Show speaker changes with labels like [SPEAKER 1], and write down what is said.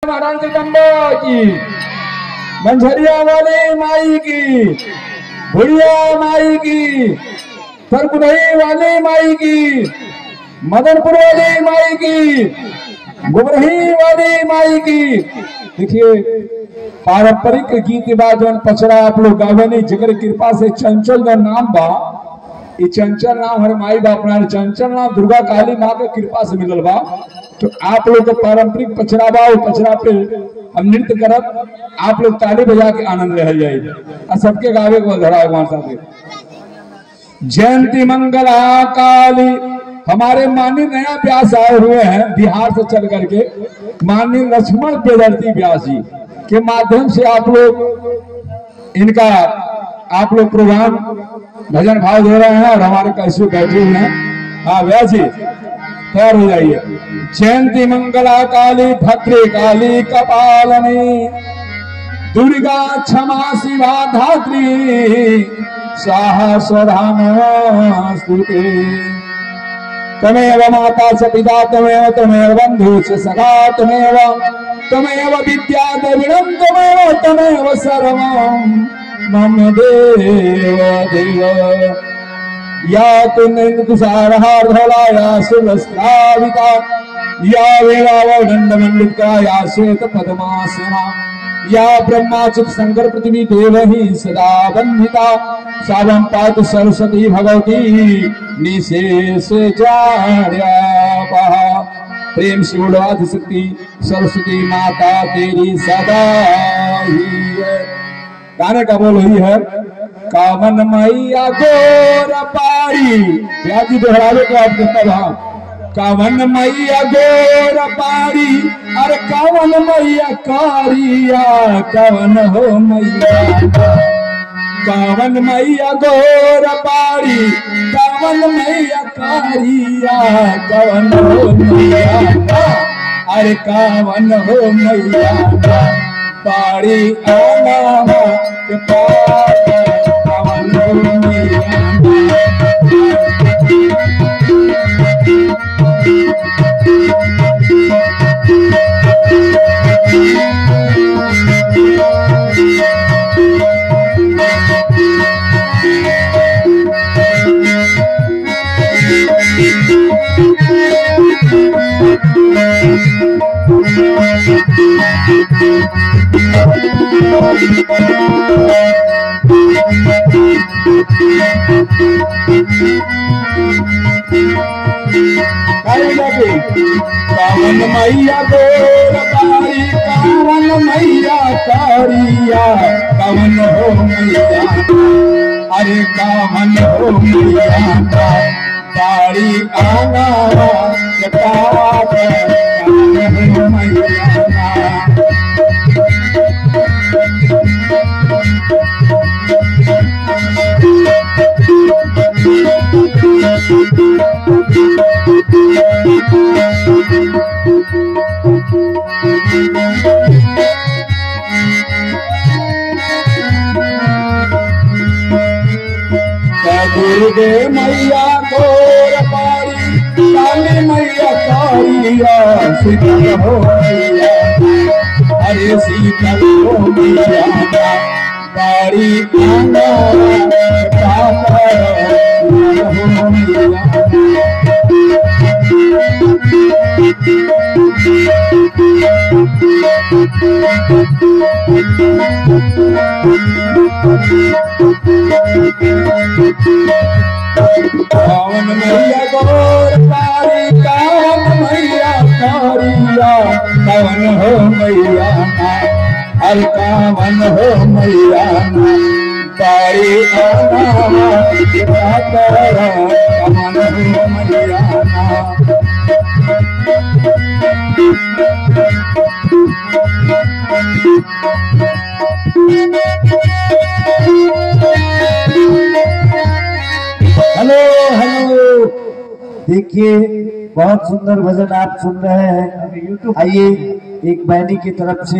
[SPEAKER 1] महाराज जगदम्बा की, मंझरिया वाले माई की, भुड़िया माई की, सरकुनई वाले माई की, मदनपुर वाली माई की, गुमरही वाली माई की। देखिए पारंपरिक गीत बाजन पचरा आप लोग गावे जिगर कृपा से चंचल का नाम बा, ये चंचल नाम हर माई बाप ना, चंचल नाम दुर्गा काली माँ के कृपा से मिलल बा। तो आप लोग का पारंपरिक पचरा बा, पचरा पे हम नृत्य करब, आप लोग ताली बजा के आनंद ले जाइए और सबके गावे को धरा साथ। जयंती मंगला काली हमारे माननीय नया व्यास आए हुए हैं बिहार से चल करके, माननीय लक्ष्मण प्रियदर्शी व्यास जी के माध्यम से आप लोग इनका प्रोग्राम भजन भाव दे रहे हैं और हमारे कैसे बैठे हुए हैं। हाँ व्यास जी तैयार हो जाइए। जयंती मंगला काली भद्रे काली कपालनी, दुर्गा क्षमा शिवा धात्री, स्वाहा स्वधा नमोस्तुते। तमेव माता च पिता तमेव बंधु च सखा तमेव विद्या द्रविणं तमेव सर्वं मम देव देव। या तुसारहार्धला या सुरस्ताविता, या वीणावदंडमंडिका, या श्वेत पद्मासना, या ब्रह्माच्युत शंकर पृथ्वी देवहि सदा वंदिता, सावं पातु सरस्वती भगवती निशेष जाड्यापहा। प्रेम से उड़वाद शक्ति सरस्वती माता तेरी सदा ही है। गाने का बोल हुई है कामन मैया गोर पारी, जी दोहरावे को आप कहता रहा। कामन मैया गोर पारी, अरे कामन मैया कारिया, कवन हो मैया, कामन मैया गोर पारी, कामन मैया कारिया, कवन हो मैया, अरे कामन हो मैया पारी आना कामन हो मैया। कामन मैया गोर पारी, कामन मैया कारिया, कवन हो मैया, अरे कामन हो मैया पारी आना कामन हो मैया। दुर्गे मैया गोर पारी, काली मैया कारिया, शीतल हो मैया, अरे शीतल हो मैया पारी आना हो मैया। कामन मैया गोर पारी, कामन मैया कारिया, कवन हो मैया, अरे कामन हो मैया पारी आना कामन हो मैया।
[SPEAKER 2] हेलो हेलो, देखिए बहुत सुंदर भजन आप सुन रहे हैं। आइए एक बहनी की तरफ से